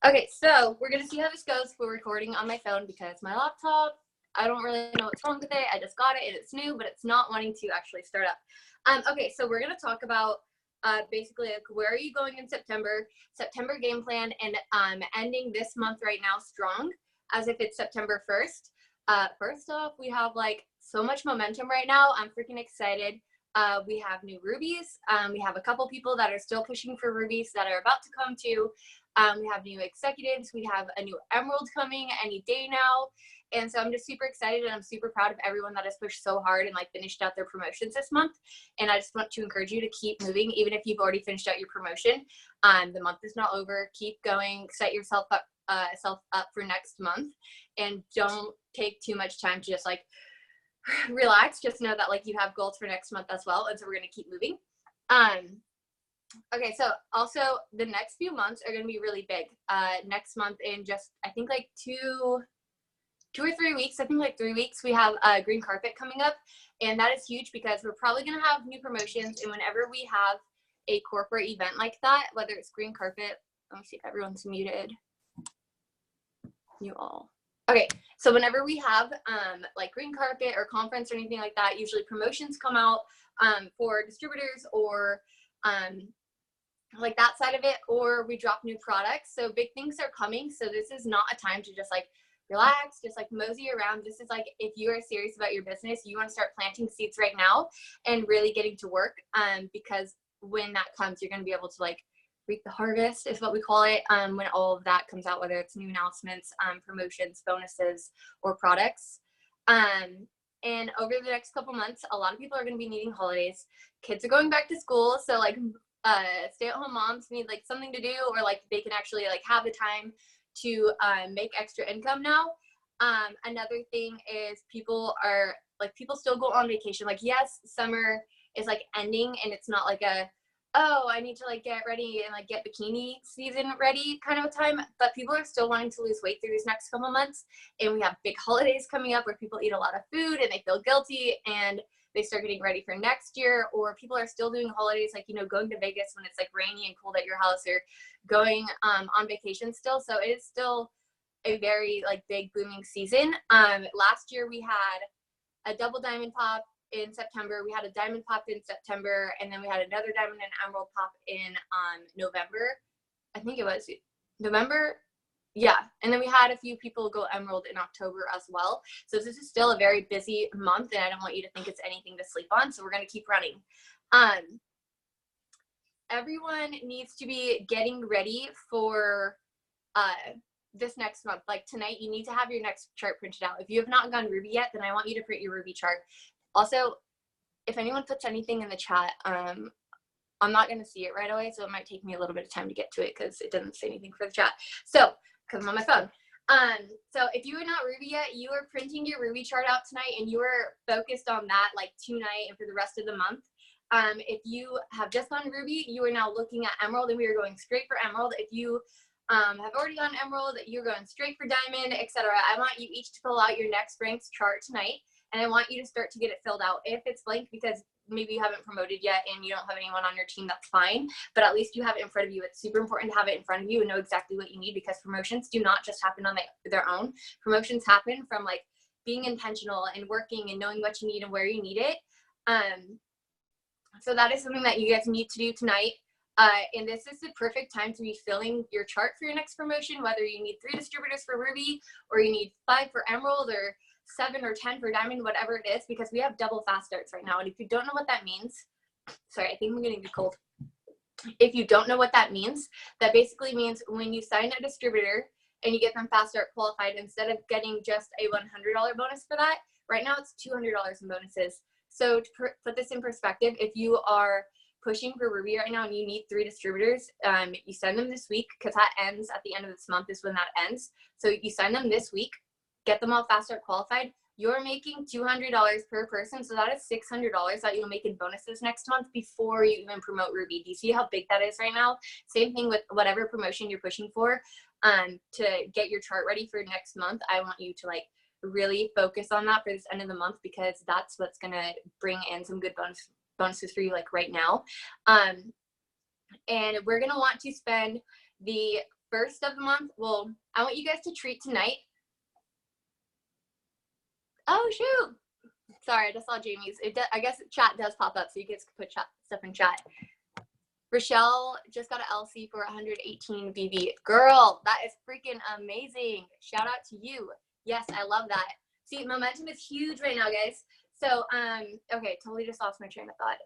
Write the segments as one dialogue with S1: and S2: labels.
S1: Okay, so we're gonna see how this goes. We're recording on my phone because my laptop, I don't really know what's wrong with it. I just got it and it's new, but it's not wanting to actually start up. Okay, so we're gonna talk about basically like where are you going in September game plan, and ending this month right now strong, as if it's September 1st. First off, we have like so much momentum right now. I'm freaking excited. We have new rubies. We have a couple people that are still pushing for rubies that are about to come to. We have new executives. We have a new emerald coming any day now. And so I'm just super excited, and I'm super proud of everyone that has pushed so hard and like finished out their promotions this month. And I just want to encourage you to keep moving, even if you've already finished out your promotion. The month is not over. Keep going. Set yourself up for next month, and don't take too much time to just like relax. Just know that like you have goals for next month as well, and so we're going to keep moving. Okay, so also the next few months are going to be really big. Next month, in just I think like two or 3 weeks, I think like 3 weeks, we have a green carpet coming up, and that is huge because we're probably going to have new promotions. And whenever we have a corporate event like that, whether it's green carpet, let me see if everyone's muted. You all. Okay, so whenever we have like green carpet or conference or anything like that, usually promotions come out for distributors or like that side of it, or we drop new products. So big things are coming. So this is not a time to just like relax, just like mosey around. This is like, if you are serious about your business, you want to start planting seeds right now and really getting to work, because when that comes, you're going to be able to like reap the harvest is what we call it, when all of that comes out, whether it's new announcements, promotions, bonuses, or products. And over the next couple months, a lot of people are going to be needing holidays. Kids are going back to school, so like stay-at-home moms need like something to do, or like they can actually like have the time to make extra income now. Another thing is people still go on vacation. Like, yes, summer is like ending, and it's not like I need to like get ready and like get bikini season ready kind of a time, but people are still wanting to lose weight through these next couple months. And we have big holidays coming up where people eat a lot of food and they feel guilty, and they start getting ready for next year. Or people are still doing holidays, like, going to Vegas when it's like rainy and cold at your house, or going on vacation still. So it is still a very like big booming season. Last year we had a double diamond pop in September, we had a diamond pop in September, and then we had another diamond and emerald pop in November. I think it was November. Yeah, and then we had a few people go emerald in October as well. So this is still a very busy month, and I don't want you to think it's anything to sleep on. So we're going to keep running. Everyone needs to be getting ready for this next month. Like tonight, you need to have your next chart printed out. If you have not gone Ruby yet, then I want you to print your Ruby chart. Also, if anyone puts anything in the chat, I'm not going to see it right away, so it might take me a little bit of time to get to it because it doesn't say anything for the chat. So, because I'm on my phone. So if you are not Ruby yet, you are printing your Ruby chart out tonight, and you are focused on that like tonight and for the rest of the month. If you have just gone Ruby, you are now looking at Emerald, and we are going straight for Emerald. If you have already gone Emerald, you're going straight for Diamond, etc. I want you each to fill out your next rank's chart tonight, and I want you to start to get it filled out. If it's blank because maybe you haven't promoted yet and you don't have anyone on your team, that's fine, but at least you have it in front of you. It's super important to have it in front of you and know exactly what you need, because promotions do not just happen on their own. Promotions happen from like being intentional and working and knowing what you need and where you need it. So that is something that you guys need to do tonight. And this is the perfect time to be filling your chart for your next promotion, whether you need 3 distributors for Ruby, or you need 5 for Emerald, or 7 or 10 for Diamond, whatever it is, because we have double fast starts right now. And if you don't know what that means, sorry, I think I'm getting a cold. If you don't know what that means, that basically means when you sign a distributor and you get them fast start qualified, instead of getting just a $100 bonus for that, right now it's $200 in bonuses. So to put this in perspective, if you are pushing for Ruby right now and you need 3 distributors, you send them this week, because that ends at the end of this month is when that ends. So you sign them this week, get them all fast start qualified, you're making $200 per person. So that is $600 that you'll make in bonuses next month before you even promote Ruby. Do you see how big that is right now? Same thing with whatever promotion you're pushing for, to get your chart ready for next month. I want you to like really focus on that for this end of the month, because that's what's going to bring in some good bonuses for you like right now. And we're going to want to spend the first of the month, well, I want you guys to treat tonight. Oh, shoot. Sorry, I just saw Jamie's. I guess chat does pop up, so you guys can put stuff in chat. Rochelle just got an LC for 118 VV. Girl, that is freaking amazing. Shout out to you. Yes, I love that. See, momentum is huge right now, guys. So, okay, totally just lost my train of thought.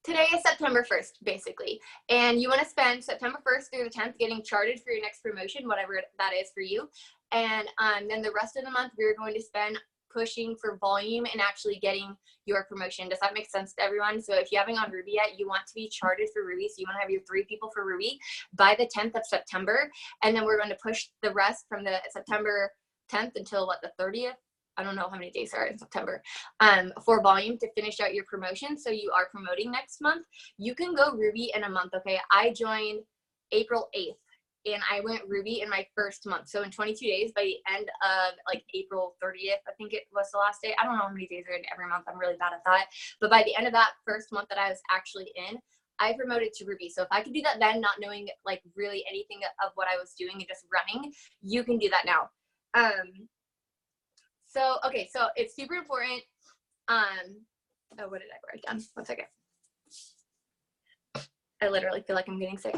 S1: Today is September 1st, basically, and you want to spend September 1st through the 10th getting charted for your next promotion, whatever that is for you. And then the rest of the month, we're going to spend pushing for volume and actually getting your promotion. Does that make sense to everyone? So if you haven't on Ruby yet, you want to be charted for Ruby. So you want to have your 3 people for Ruby by the 10th of September. And then we're going to push the rest from the September 10th until what, the 30th? I don't know how many days are in September, for volume to finish out your promotion. So you are promoting next month. You can go Ruby in a month, okay? I joined April 8th. And I went Ruby in my first month. So in 22 days, by the end of like April 30th, I think it was the last day. I don't know how many days are in every month. I'm really bad at that. But by the end of that first month that I was actually in, I promoted to Ruby. So if I could do that then, not knowing like really anything of what I was doing and just running, you can do that now. So, okay, so it's super important. Oh, what did I write down? 1 second. I literally feel like I'm getting sick.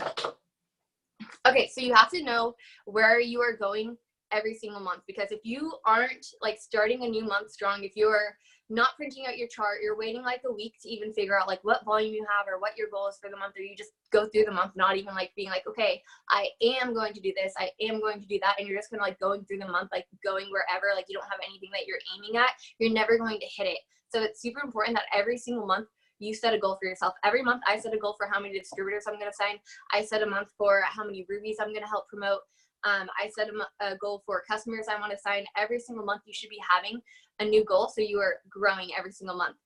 S1: Okay, so you have to know where you are going every single month, because if you aren't like starting a new month strong, if you're not printing out your chart, you're waiting like a week to even figure out like what volume you have or what your goal is for the month, or you just go through the month not even like being like, okay, I am going to do this, I am going to do that, and you're just kind of like going through the month, like going wherever, like you don't have anything that you're aiming at, you're never going to hit it. So it's super important that every single month you set a goal for yourself. Every month I set a goal for how many distributors I'm going to sign. I set a month for how many Rubies I'm going to help promote. I set a goal for customers I want to sign. Every single month you should be having a new goal, so you are growing every single month.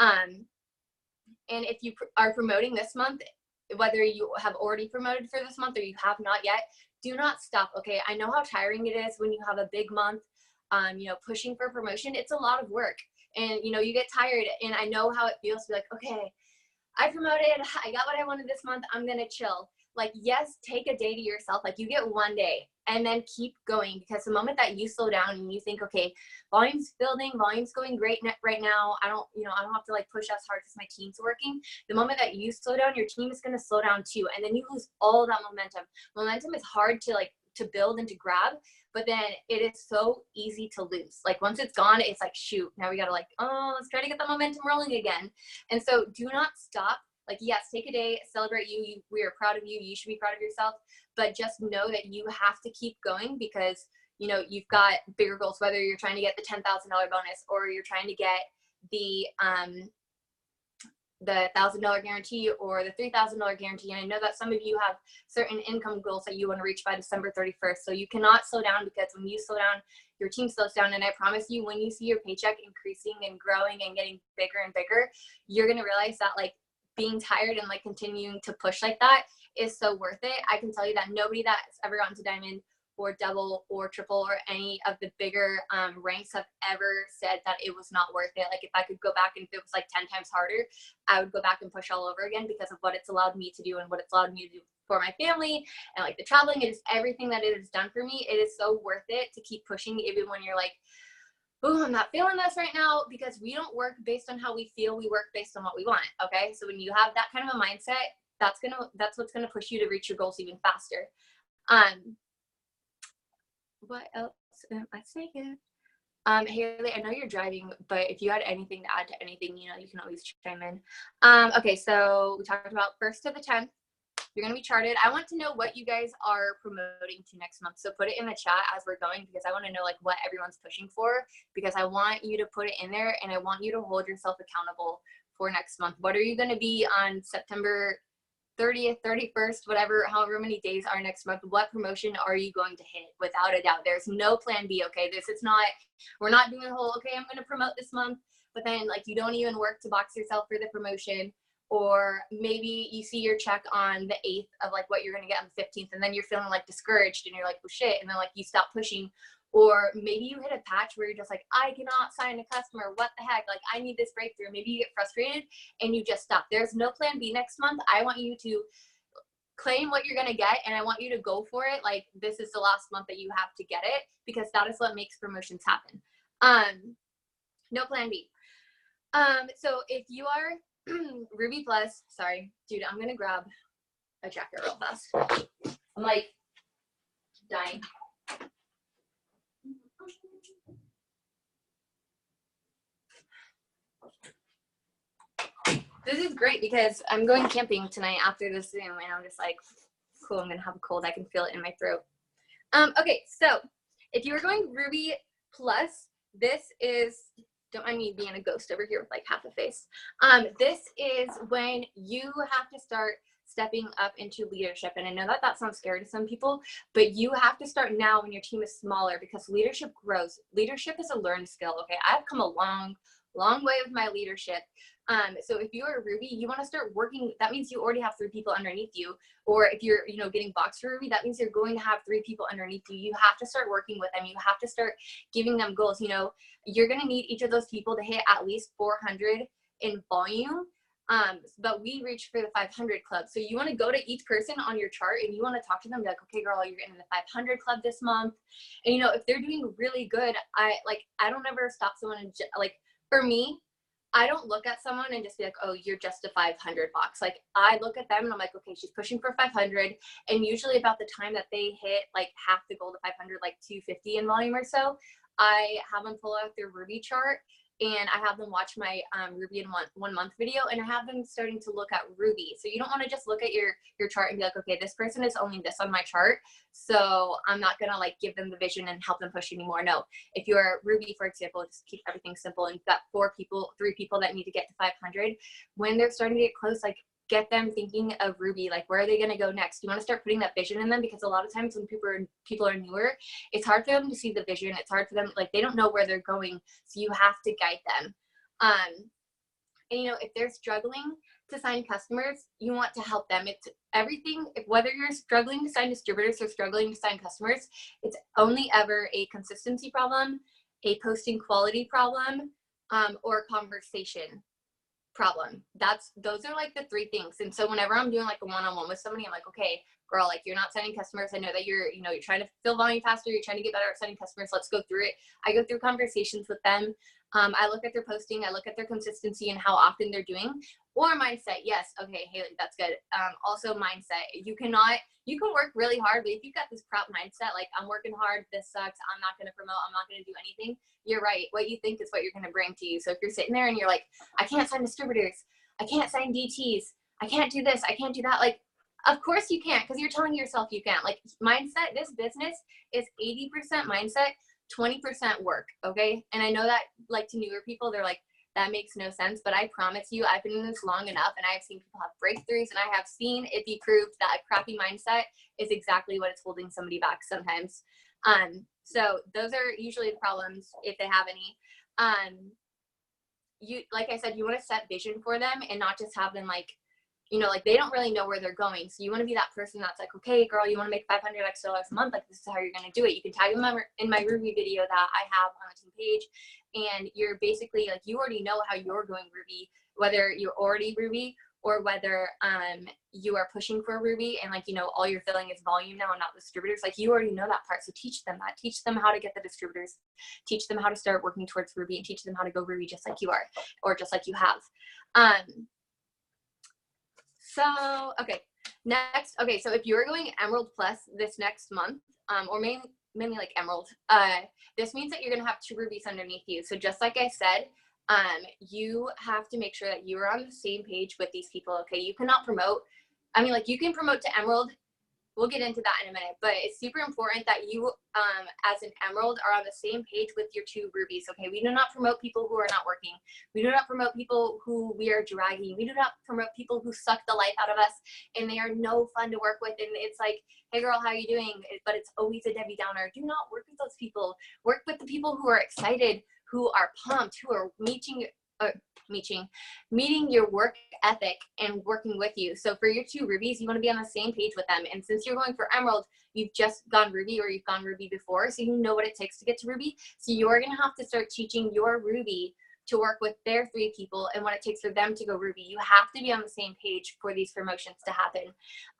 S1: And if you are promoting this month, whether you have already promoted for this month or you have not yet, do not stop, okay? I know how tiring it is when you have a big month, you know, pushing for promotion. It's a lot of work. And, you know, you get tired, and I know how it feels to be like, okay, I promoted, I got what I wanted this month, I'm gonna chill. Like, yes, take a day to yourself. Like, you get 1 day, and then keep going, because the moment that you slow down and you think, okay, volume's building, volume's going great right now, I don't have to like push as hard because my team's working. The moment that you slow down, your team is gonna slow down too, and then you lose all that momentum. Momentum is hard to build and to grab, but then it is so easy to lose. Like, once it's gone, it's like, shoot, now we gotta like, oh, let's try to get the momentum rolling again. And so do not stop. Like, yes, take a day, celebrate you. We are proud of you. You should be proud of yourself, but just know that you have to keep going, because, you know, you've got bigger goals, whether you're trying to get the $10,000 bonus or you're trying to get the $1,000 guarantee or the $3,000 guarantee. And I know that some of you have certain income goals that you want to reach by December 31st. So you cannot slow down, because when you slow down, your team slows down. And I promise you, when you see your paycheck increasing and growing and getting bigger and bigger, you're going to realize that like being tired and like continuing to push like that is so worth it. I can tell you that nobody that's ever gotten to diamond or double or triple or any of the bigger ranks have ever said that it was not worth it. Like, if I could go back and if it was like 10 times harder, I would go back and push all over again, because of what it's allowed me to do and what it's allowed me to do for my family, and like the traveling. It is everything that it has done for me. It is so worth it to keep pushing, even when you're like, oh, I'm not feeling this right now, because we don't work based on how we feel. We work based on what we want. Okay. So when you have that kind of a mindset, that's what's going to push you to reach your goals even faster. What else am I saying? Haley, I know you're driving, but if you had anything to add to anything, you know, you can always chime in. Okay, so we talked about 1st to the 10th. You're going to be charted. I want to know what you guys are promoting to next month. So put it in the chat as we're going, because I want to know like what everyone's pushing for, because I want you to put it in there, and I want you to hold yourself accountable for next month. What are you going to be on September 30th, 31st, whatever, however many days are next month? What promotion are you going to hit? Without a doubt, there's no plan B, okay? We're not doing the whole, okay, I'm going to promote this month, but then like you don't even work to box yourself for the promotion. Or maybe you see your check on the 8th of like what you're going to get on the 15th, and then you're feeling like discouraged and you're like, oh shit, and then like you stop pushing. Or maybe you hit a patch where you're just like, I cannot sign a customer, what the heck, like I need this breakthrough. Maybe you get frustrated and you just stop. There's no plan B next month. I want you to claim what you're gonna get, and I want you to go for it. Like, this is the last month that you have to get it, because that is what makes promotions happen. No plan B. So if you are Ruby Plus, sorry, dude, I'm gonna grab a jacket real fast. I'm like dying. This is great because I'm going camping tonight after this Zoom, and I'm just like, cool, I'm gonna have a cold. I can feel it in my throat. Okay, so if you were going Ruby Plus, this is, don't mind me being a ghost over here with like half a face. This is when you have to start stepping up into leadership. And I know that that sounds scary to some people, but you have to start now when your team is smaller, because leadership grows. Leadership is a learned skill, okay? I've come a long way with my leadership. So if you're a Ruby, you want to start working, that means you already have 3 people underneath you. Or if you're, you know, getting boxed for Ruby, that means you're going to have 3 people underneath you. You have to start working with them. You have to start giving them goals. You know, you're going to need each of those people to hit at least 400 in volume. But we reach for the 500 club. So you want to go to each person on your chart and you want to talk to them, be like, okay, girl, you're in the 500 club this month. And, you know, if they're doing really good, I don't ever stop someone and like, for me, I don't look at someone and just be like, oh, you're just a 500 box. Like, I look at them and I'm like, okay, she's pushing for 500. And usually about the time that they hit like half the goal to 500, like 250 in volume or so, I have them pull out their Ruby chart and I have them watch my Ruby in one month video, and I have them starting to look at Ruby. So you don't want to just look at your chart and be like, okay, this person is only this on my chart, so I'm not gonna like give them the vision and help them push anymore. No, if you're Ruby, for example, just keep everything simple, and you've got 3 people that need to get to 500. When they're starting to get close, like, get them thinking of Ruby, like, where are they going to go next? You want to start putting that vision in them, because a lot of times when people are newer, it's hard for them to see the vision. It's hard for them, like, they don't know where they're going, so you have to guide them. And you know, if they're struggling to sign customers, you want to help them. It's everything. Whether you're struggling to sign distributors or struggling to sign customers, it's only ever a consistency problem, a posting quality problem, or a conversation problem. Those are like the 3 things. And so whenever I'm doing like a one-on-one with somebody, I'm like, okay, girl, like, you're not signing customers. I know that you're trying to fill volume faster. You're trying to get better at signing customers. Let's go through it. I go through conversations with them. I look at their posting. I look at their consistency and how often they're doing. Or mindset. Yes. Okay, Haley, that's good. Also mindset. You can work really hard, but if you've got this crap mindset, like, I'm working hard, this sucks, I'm not going to promote, I'm not going to do anything, you're right. What you think is what you're going to bring to you. So if you're sitting there and you're like, I can't sign distributors, I can't sign DTs, I can't do this, I can't do that, like, of course you can't, because you're telling yourself you can't. Like, mindset, this business is 80% mindset, 20% work, okay? And I know that, like, to newer people, they're like, that makes no sense, but I promise you, I've been in this long enough, and I've seen people have breakthroughs, and I have seen it be proved that a crappy mindset is exactly what is holding somebody back sometimes. So those are usually the problems, if they have any. Like I said, you want to set vision for them and not just have them, like, you know, like, they don't really know where they're going. So you want to be that person that's like, okay, girl, you want to make $500 extra a month? Like, this is how you're going to do it. You can tag them in my Ruby video that I have on the team page. And you're basically like, you already know how you're going Ruby, whether you're already Ruby or whether you are pushing for Ruby, and, like, you know, all you're filling is volume now and not distributors. Like, you already know that part. So teach them that. Teach them how to get the distributors. Teach them how to start working towards Ruby, and teach them how to go Ruby just like you are, or just like you have. So, okay, next. Okay, so if you're going Emerald Plus this next month, or mainly like Emerald, this means that you're going to have 2 rubies underneath you. So just like I said, you have to make sure that you are on the same page with these people, okay? You cannot promote, I mean, like, you can promote to Emerald. We'll get into that in a minute, but it's super important that you, as an Emerald, are on the same page with your 2 rubies, okay? We do not promote people who are not working. We do not promote people who we are dragging. We do not promote people who suck the life out of us, and they are no fun to work with, and it's like, hey, girl, how are you doing? But it's always a Debbie Downer. Do not work with those people. Work with the people who are excited, who are pumped, who are meeting your work ethic and working with you. So for your 2 rubies, you want to be on the same page with them. And since you're going for Emerald, you've just gone Ruby, or you've gone Ruby before, so you know what it takes to get to Ruby. So you're going to have to start teaching your Ruby to work with their 3 people and what it takes for them to go Ruby. You have to be on the same page for these promotions to happen.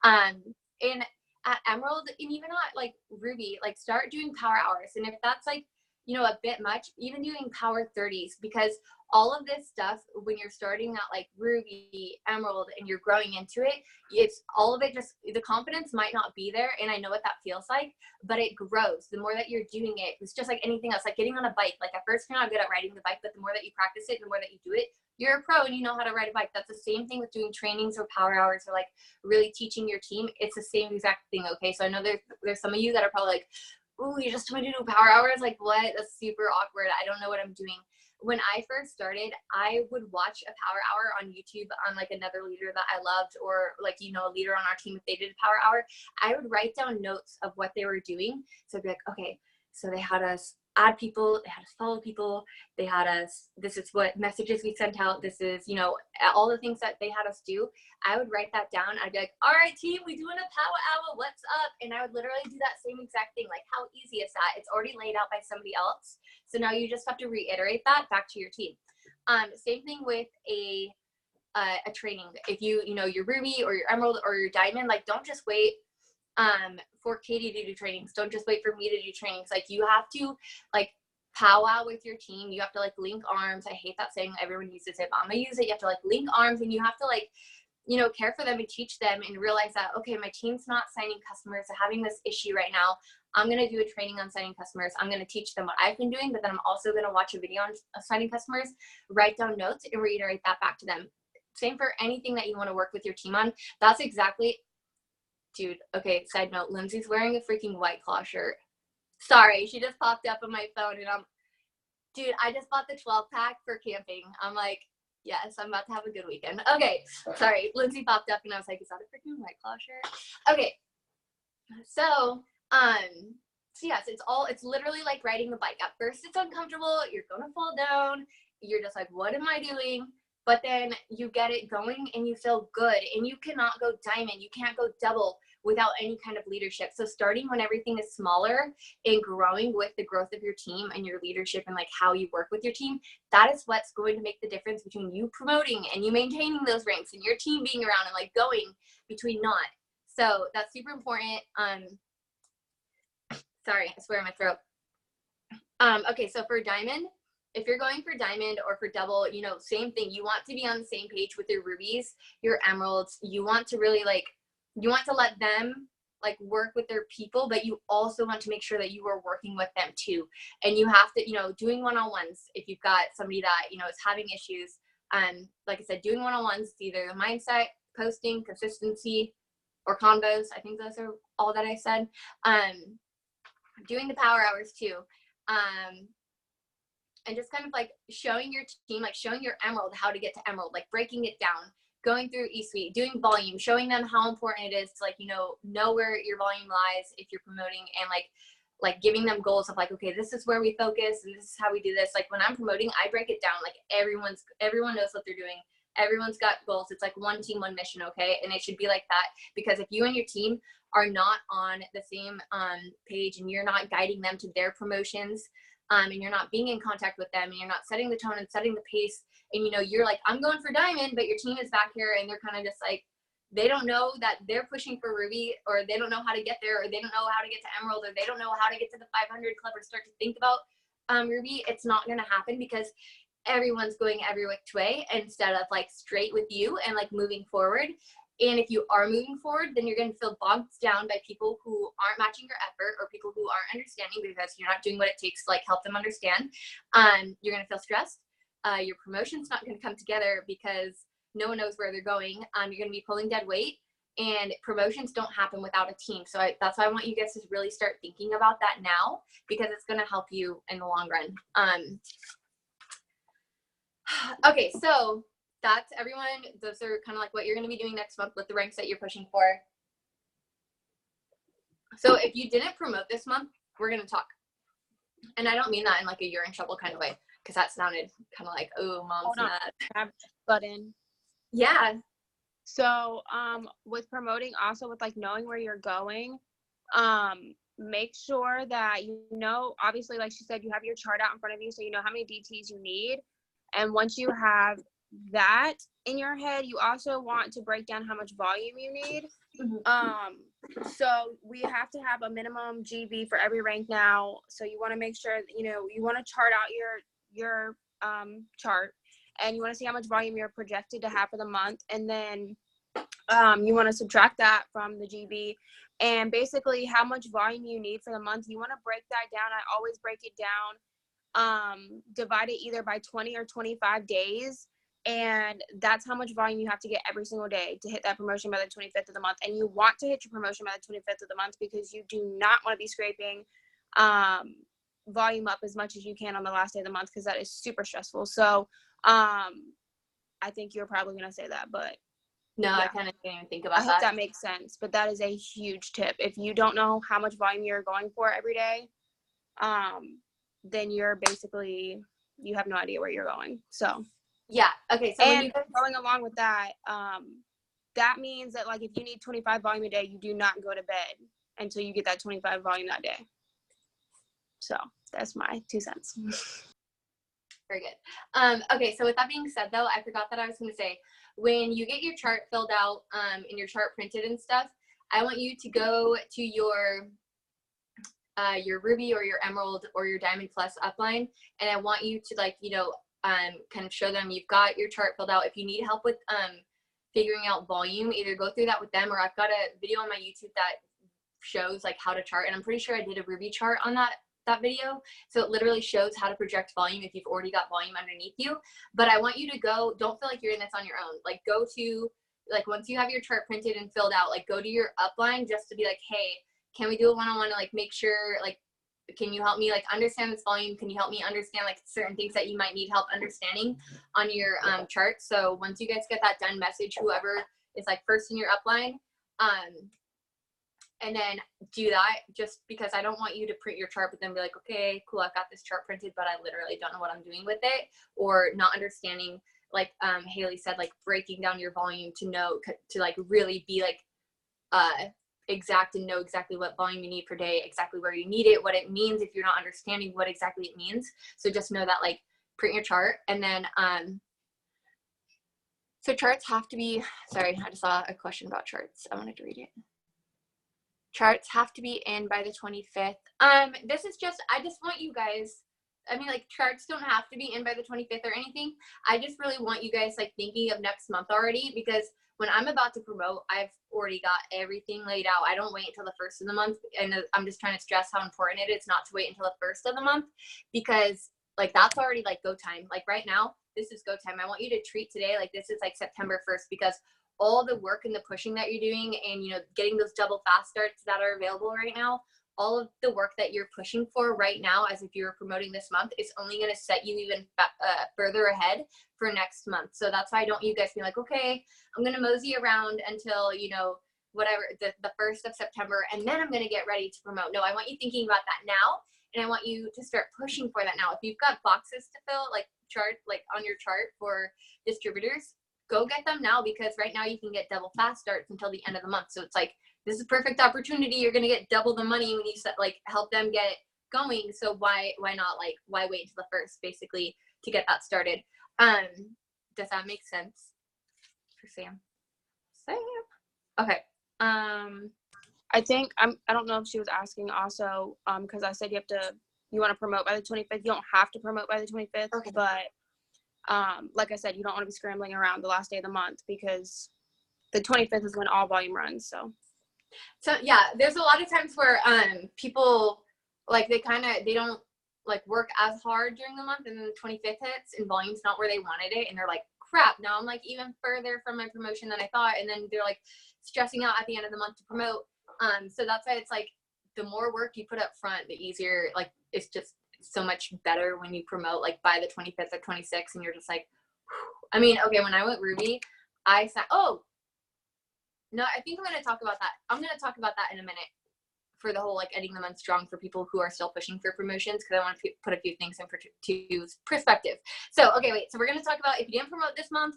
S1: And at Emerald, and even at like Ruby, like start doing power hours. And if that's like, you know, a bit much, even doing power 30s, because all of this stuff, when you're starting at like Ruby, Emerald, and you're growing into it, it's all of it just, the confidence might not be there. And I know what that feels like, but it grows. The more that you're doing it, it's just like anything else, like getting on a bike. Like at first you're not good at riding the bike, but the more that you practice it, the more that you do it, you're a pro and you know how to ride a bike. That's the same thing with doing trainings or power hours or like really teaching your team. It's the same exact thing. Okay. So I know there's some of you that are probably like, ooh, you just told me to do power hours? Like what? That's super awkward. I don't know what I'm doing. When I first started, I would watch a power hour on YouTube on like another leader that I loved, or like, you know, a leader on our team, if they did a power hour, I would write down notes of what they were doing. So I'd be like, okay, so they had us add people, they had us follow people, they had us, this is what messages we sent out, this is, you know, all the things that they had us do. I would write that down. I'd be like, all right, team, we doing a power hour, what's up? And I would literally do that same exact thing. Like, how easy is that? It's already laid out by somebody else. So now you just have to reiterate that back to your team. Same thing with a training. If you know, your Ruby or your Emerald or your Diamond, like don't just wait for Katie to do trainings. Don't just wait for me to do trainings. Like you have to like powwow with your team. You have to like link arms. I hate that saying, everyone uses it, but I'm gonna use it. You have to like link arms, and you have to like, you know, care for them and teach them and realize that, okay, my team's not signing customers. They're having this issue right now. I'm going to do a training on signing customers. I'm going to teach them what I've been doing, but then I'm also going to watch a video on signing customers, write down notes, and reiterate that back to them. Same for anything that you want to work with your team on. That's exactly, dude. Okay, side note, Lindsay's wearing a freaking White Claw shirt. Sorry, she just popped up on my phone, and dude, I just bought the 12 pack for camping. I'm like, yes, I'm about to have a good weekend. Okay, sorry, Lindsay popped up, and I was like, is that a freaking White Claw shirt? Okay, so yes, it's literally like riding a bike. At first it's uncomfortable, you're gonna fall down, you're just like, what am I doing? But then you get it going and you feel good, and you cannot go diamond, you can't go double without any kind of leadership. So starting when everything is smaller and growing with the growth of your team and your leadership and like how you work with your team, that is what's going to make the difference between you promoting and you maintaining those ranks and your team being around and like going between not. So that's super important. Sorry, I swear in my throat. Okay, so for diamond, if you're going for diamond or for double, you know, same thing. You want to be on the same page with your rubies, your emeralds. You want to really like, you want to let them like work with their people, but you also want to make sure that you are working with them too. And you have to, you know, doing one-on-ones. If you've got somebody that, you know, is having issues, like I said, doing one-on-ones, it's either the mindset, posting, consistency, or convos. I think those are all that I said. Doing the power hours too. And just kind of like showing your team, like showing your emerald how to get to emerald, like breaking it down, going through eSuite, doing volume, showing them how important it is to like, you know where your volume lies if you're promoting, and like giving them goals of like, okay, this is where we focus and this is how we do this. Like when I'm promoting, I break it down. Like everyone knows what they're doing. Everyone's got goals. It's like one team, one mission. Okay. And it should be like that, because if you and your team are not on the same page and you're not guiding them to their promotions, and you're not being in contact with them, and you're not setting the tone and setting the pace, and you know, you're like, I'm going for diamond, but your team is back here and they're kind of just like, they don't know that they're pushing for ruby, or they don't know how to get there, or they don't know how to get to emerald, or they don't know how to get to the 500 club or start to think about ruby. It's not going to happen, because everyone's going every which way instead of like straight with you and like moving forward. And if you are moving forward, then you're going to feel bogged down by people who aren't matching your effort, or people who aren't understanding because you're not doing what it takes to like help them understand. You're going to feel stressed. Your promotion's not going to come together because no one knows where they're going. You're going to be pulling dead weight, and promotions don't happen without a team. So that's why I want you guys to really start thinking about that now, because it's going to help you in the long run. Okay, so that's everyone. Those are kind of like what you're going to be doing next month with the ranks that you're pushing for. So if you didn't promote this month, we're going to talk. And I don't mean that in like a you're in trouble kind of way, because that sounded kind of like, oh, mom's mad.
S2: Button.
S1: Yeah.
S2: So with promoting, also with like knowing where you're going, make sure that you know, obviously, like she said, you have your chart out in front of you, so you know how many DTs you need. And once you have that in your head, you also want to break down how much volume you need. So we have to have a minimum GB for every rank now. So you want to make sure that, you want to chart out your chart, and you want to see how much volume you're projected to have for the month. And then you want to subtract that from the GB, and basically how much volume you need for the month. You want to break that down. I always break it down, divide it either by 20 or 25 days. And that's how much volume you have to get every single day to hit that promotion by the 25th of the month. And you want to hit your promotion by the 25th of the month, because you do not want to be scraping volume up as much as you can on the last day of the month, because that is super stressful. So I think you're probably going to say that, but
S1: no,
S2: yeah.
S1: I kind of didn't even think about that.
S2: I hope that makes sense, but that is a huge tip. If you don't know how much volume you're going for every day, then you're basically, you have no idea where you're going. So
S1: yeah, okay. So
S2: and going along with that, that means that, like, if you need 25 volume a day, you do not go to bed until you get that 25 volume that day. So that's my 2 cents.
S1: Very good. Okay, so with that being said, though, I forgot that I was going to say, when you get your chart filled out and your chart printed and stuff, I want you to go to your Ruby or your Emerald or your Diamond Plus upline, and I want you to, like, kind of show them you've got your chart filled out. If you need help with figuring out volume, either go through that with them, or I've got a video on my YouTube that shows like how to chart, and I'm pretty sure I did a Ruby chart on that video. So it literally shows how to project volume if you've already got volume underneath you. But I want you to go, don't feel like you're in this on your own. Like, go to, like, once you have your chart printed and filled out, like, go to your upline just to be like, hey, can we do a one-on-one to, like, make sure, like, can you help me, like, understand this volume? Can you help me understand, like, certain things that you might need help understanding on your chart? So once you guys get that done, message whoever is, like, first in your upline, and then do that, just because I don't want you to print your chart but then be like, okay, cool, I've got this chart printed, but I literally don't know what I'm doing with it, or not understanding, like Haley said, like, breaking down your volume to know, to, like, really be, like, exact and know exactly what volume you need per day, exactly where you need it, what it means if you're not understanding what exactly it means. So just know that, like, print your chart. And then so charts have to be, sorry, I just saw a question about charts. I wanted to read it. Charts have to be in by the 25th. This is just, I just want you guys, I mean, like, charts don't have to be in by the 25th or anything. I just really want you guys, like, thinking of next month already, because when I'm about to promote, I've already got everything laid out. I don't wait until the first of the month, and I'm just trying to stress how important it is not to wait until the first of the month, because, like, that's already, like, go time. Like, right now, this is go time. I want you to treat today like this is, like, September 1st, because all the work and the pushing that you're doing, and, getting those double fast starts that are available right now, all of the work that you're pushing for right now, as if you were promoting this month, is only going to set you even further ahead for next month. So that's why I don't want you guys be like, okay, I'm going to mosey around until, whatever, the 1st of September, and then I'm going to get ready to promote. No, I want you thinking about that now, and I want you to start pushing for that now. If you've got boxes to fill, like on your chart for distributors, go get them now, because right now you can get double fast starts until the end of the month. So it's like, this is a perfect opportunity. You're going to get double the money when you help them get it going. So why not, like, why wait until the 1st basically to get that started? Does that make sense for Sam? Okay.
S2: I think I don't know if she was asking also, because I said you want to promote by the 25th. You don't have to promote by the 25th, okay. But like I said, you don't want to be scrambling around the last day of the month, because the 25th is when all volume runs.
S1: So yeah, there's a lot of times where people, like, they don't, like, work as hard during the month, and then the 25th hits and volume's not where they wanted it, and they're like, crap, now I'm, like, even further from my promotion than I thought, and then they're, like, stressing out at the end of the month to promote. So that's why it's like, the more work you put up front, the easier, like, it's just so much better when you promote, like, by the 25th or 26th, and you're just like, whew. I mean, okay, when I went Ruby, I said, no, I think I'm going to talk about that. I'm going to talk about that in a minute, for the whole, like, ending the month strong for people who are still pushing for promotions, because I want to put a few things into perspective. So, okay, wait. So we're going to talk about, if you didn't promote this month,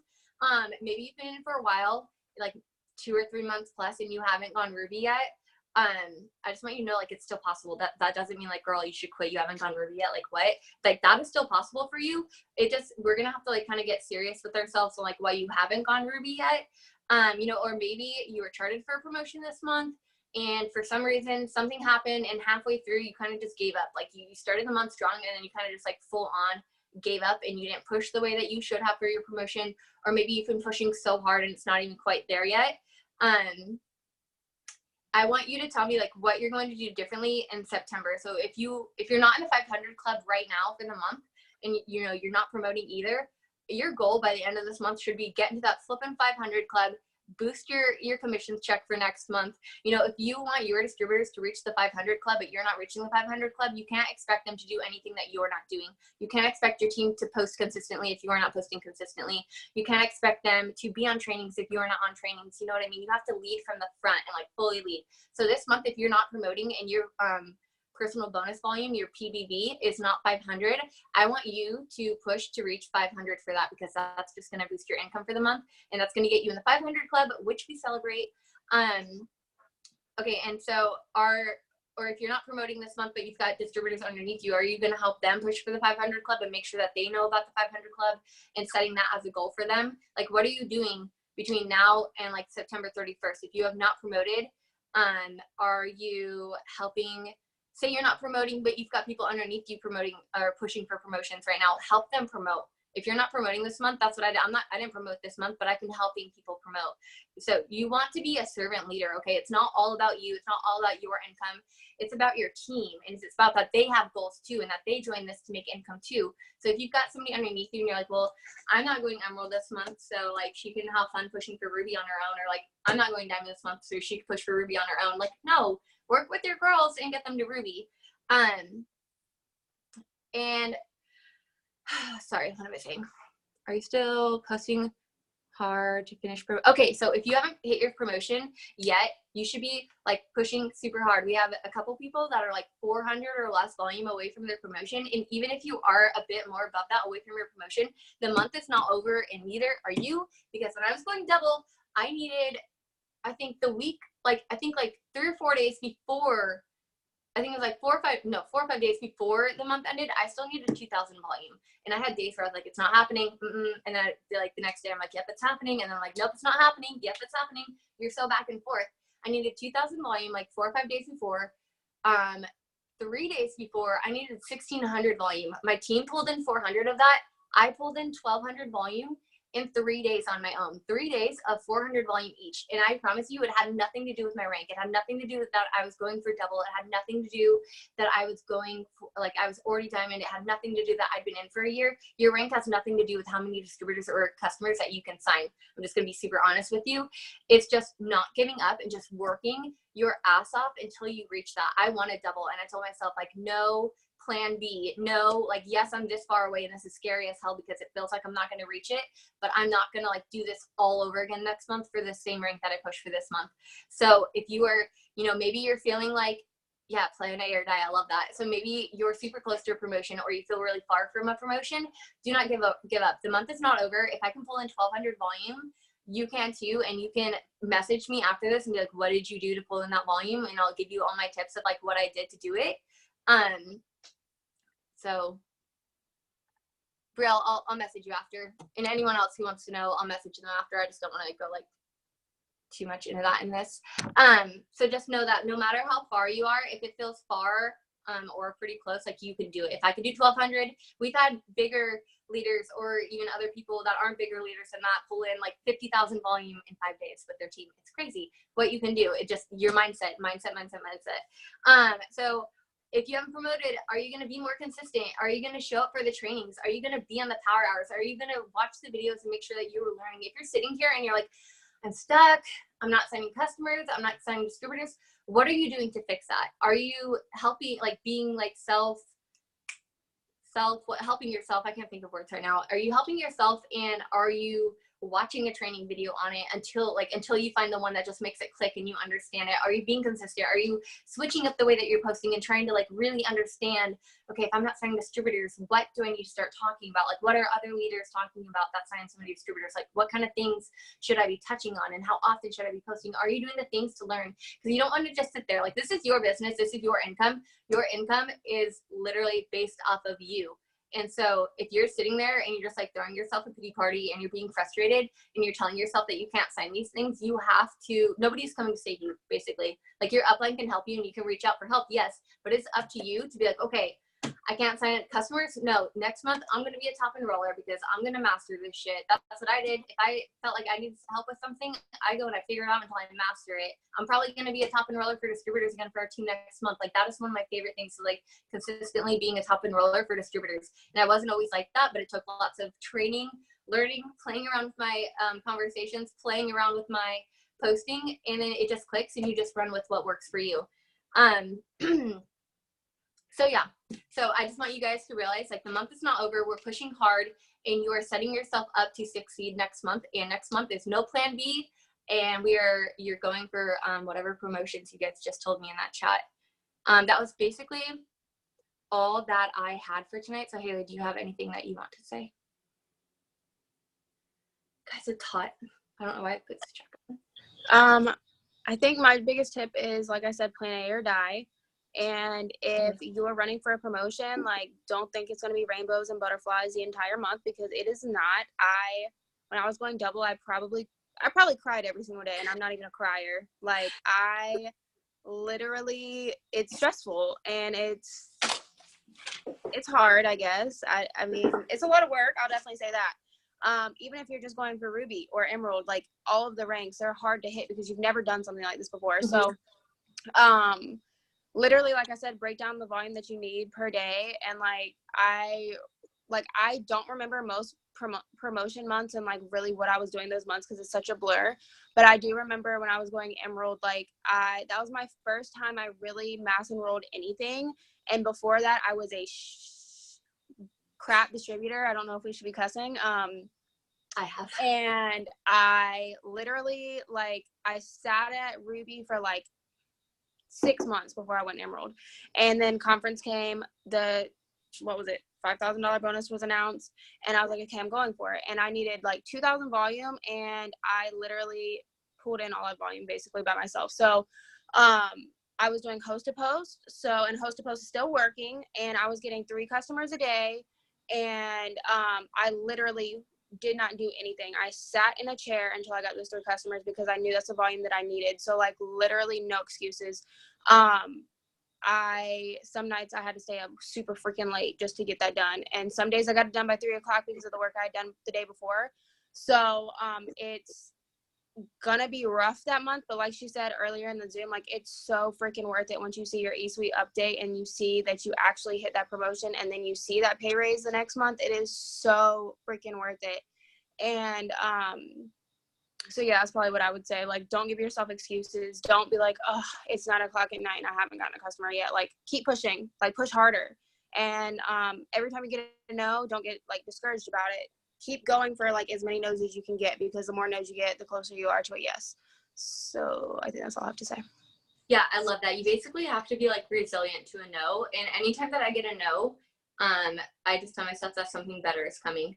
S1: maybe you've been in for a while, like 2 or 3 months plus, and you haven't gone Ruby yet. I just want you to know, like, it's still possible. That doesn't mean like, girl, you should quit. You haven't gone Ruby yet. Like, what? Like, that is still possible for you. We're gonna have to like kind of get serious with ourselves on like why you haven't gone Ruby yet. Or maybe you were charted for a promotion this month, and for some reason something happened, and halfway through you kind of just gave up. Like, you started the month strong, and then you kind of just like full on gave up, and you didn't push the way that you should have for your promotion, or maybe you've been pushing so hard and it's not even quite there yet. I want you to tell me like what you're going to do differently in September. So if you're not in the 500 club right now for the month, and you're not promoting either, your goal by the end of this month should be get into that flippin' 500 club, boost your commissions check for next month. If you want your distributors to reach the 500 club, but you're not reaching the 500 club, you can't expect them to do anything that you're not doing. You can't expect your team to post consistently if you are not posting consistently. You can't expect them to be on trainings if you are not on trainings. You know what I mean? You have to lead from the front and like fully lead. So this month, if you're not promoting and your personal bonus volume, your PBV is not 500, I want you to push to reach 500 for that, because that's just going to boost your income for the month, and that's going to get you in the 500 club, which we celebrate. Okay, and so or if you're not promoting this month, but you've got distributors underneath you, are you going to help them push for the 500 club and make sure that they know about the 500 club and setting that as a goal for them? Like, what are you doing between now and like September 31st? If you have not promoted, are you helping? Say you're not promoting, but you've got people underneath you promoting or pushing for promotions right now. Help them promote. If you're not promoting this month, that's what I did. I didn't promote this month, but I've been helping people promote. So you want to be a servant leader, okay? It's not all about you. It's not all about your income. It's about your team, and it's about that they have goals too, and that they join this to make income too. So if you've got somebody underneath you and you're like, well, I'm not going Emerald this month, so like she can have fun pushing for Ruby on her own, or like I'm not going Diamond this month, so she can push for Ruby on her own. Like, no, work with your girls and get them to Ruby. And sorry, what am I saying? Are you still posting hard to finish? Okay, so if you haven't hit your promotion yet, you should be like pushing super hard. We have a couple people that are like 400 or less volume away from their promotion, and even if you are a bit more above that away from your promotion, the month is not over, and neither are you. Because when I was going double, I needed, I think the week, like 3 or 4 days before, I think it was like 4 or 5 days before the month ended, I still needed 2,000 volume. And I had days where I was like, it's not happening. And then like the next day I'm like, yep, it's happening. And then I'm like, nope, it's not happening. Yep, it's happening. You're so back and forth. I needed 2,000 volume like 4 or 5 days before. 3 days before, I needed 1,600 volume. My team pulled in 400 of that. I pulled in 1,200 volume in 3 days on my own. 3 days of 400 volume each. And I promise you, it had nothing to do with my rank. It had nothing to do with that I was going for double. It had nothing to do that I was going for, like I was already diamond. It had nothing to do that I'd been in for a year. Your rank has nothing to do with how many distributors or customers that you can sign. I'm just gonna be super honest with you. It's just not giving up and just working your ass off until you reach that. I wanted double, and I told myself like, no plan B, no, like, yes, I'm this far away and this is scary as hell because it feels like I'm not going to reach it, but I'm not going to like do this all over again next month for the same rank that I pushed for this month. So if you are, maybe you're feeling like, yeah, play on A or die, I love that. So maybe you're super close to a promotion, or you feel really far from a promotion. Do not give up. The month is not over. If I can pull in 1,200 volume, you can too, and you can message me after this and be like, what did you do to pull in that volume? And I'll give you all my tips of like what I did to do it. So Brielle, I'll message you after, and anyone else who wants to know, I'll message them after. I just don't want to go like too much into that in this. So just know that no matter how far you are, if it feels far or pretty close, like you can do it. If I could do 1,200, we've had bigger leaders or even other people that aren't bigger leaders than that pull in like 50,000 volume in 5 days with their team. It's crazy what you can do. It just your mindset. So if you haven't promoted, are you going to be more consistent? Are you going to show up for the trainings? Are you going to be on the power hours? Are you going to watch the videos and make sure that you were learning? If you're sitting here and you're like, I'm stuck, I'm not signing customers, I'm not signing distributors, what are you doing to fix that? Are you helping, like being like helping yourself? I can't think of words right now. Are you helping yourself, and are you watching a training video on it until you find the one that just makes it click and you understand it? Are you being consistent? Are you switching up the way that you're posting and trying to like really understand, okay, if I'm not signing distributors, what do I need to start talking about? Like, what are other leaders talking about that sign so many distributors? Like, what kind of things should I be touching on, and how often should I be posting? Are you doing the things to learn? Because you don't want to just sit there. Like, this is your business. This is your income. Your income is literally based off of you. And so if you're sitting there and you're just like throwing yourself a pity party and you're being frustrated and you're telling yourself that you can't sign these things, you have to, nobody's coming to save you, basically. Like, your upline can help you and you can reach out for help, yes, but it's up to you to be like, okay, I can't sign customers. No, next month I'm going to be a top enroller because I'm going to master this shit. That's what I did. If I felt like I needed help with something, I go and I figure it out until I master it. I'm probably going to be a top enroller for distributors again for our team next month. Like, that is one of my favorite things. So like, consistently being a top enroller for distributors. And I wasn't always like that, but it took lots of training, learning, playing around with my conversations, playing around with my posting, and then it just clicks and you just run with what works for you. So yeah, so I just want you guys to realize, like, the month is not over. We're pushing hard, and you are setting yourself up to succeed next month. And next month is no plan B, and you're going for whatever promotions you guys just told me in that chat. That was basically all that I had for tonight. So Haley, do you have anything that you want to say? Guys, it's hot. I don't know why I put this jacket on.
S2: I think my biggest tip is, like I said, plan A or die. And if you're running for a promotion, like, don't think it's going to be rainbows and butterflies the entire month, because it is not. When I was going double, I probably cried every single day, and I'm not even a crier. Like, I literally, it's stressful and it's hard, I guess. I mean, it's a lot of work. I'll definitely say that. Even if you're just going for Ruby or Emerald, like, all of the ranks, they're hard to hit because you've never done something like this before. So, literally, like I said, break down the volume that you need per day. And I don't remember most promotion months and like really what I was doing those months because it's such a blur. But I do remember when I was going Emerald, like, that was my first time I really mass enrolled anything. And before that, I was a crap distributor. I don't know if we should be cussing.
S1: I have.
S2: And I literally, like, I sat at Ruby for like 6 months before I went Emerald. And then conference came, what was it, $5,000 bonus was announced, and I was like, okay, I'm going for it. And I needed like 2,000 volume, and I literally pulled in all that volume basically by myself. So I was doing host to post, and host to post is still working, and I was getting 3 customers a day. And I literally did not do anything. I sat in a chair until I got those 3 customers because I knew that's the volume that I needed. So like, literally no excuses. Some nights I had to stay up super freaking late just to get that done. And some days I got it done by 3 o'clock because of the work I had done the day before. So it's gonna be rough that month, but like she said earlier in the Zoom, like, it's so freaking worth it once you see your eSuite update and you see that you actually hit that promotion and then you see that pay raise the next month. It is so freaking worth it. And so yeah, that's probably what I would say. Like, don't give yourself excuses. Don't be like, oh, it's 9 o'clock at night and I haven't gotten a customer yet. Like, keep pushing, like, push harder. And every time you get a no, don't get like discouraged about it. Keep going for like as many no's as you can get, because the more no's you get, the closer you are to a yes. So I think that's all I have to say.
S1: Yeah, I love that. You basically have to be like resilient to a no. And anytime that I get a no, I just tell myself that something better is coming.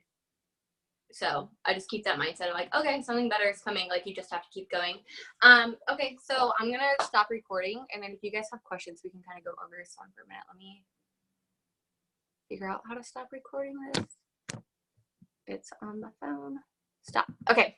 S1: So I just keep that mindset of like, okay, something better is coming. Like, you just have to keep going. Okay, so I'm gonna stop recording, and then if you guys have questions, we can kind of go over this one for a minute. Let me figure out how to stop recording this. It's on the phone. Stop. Okay.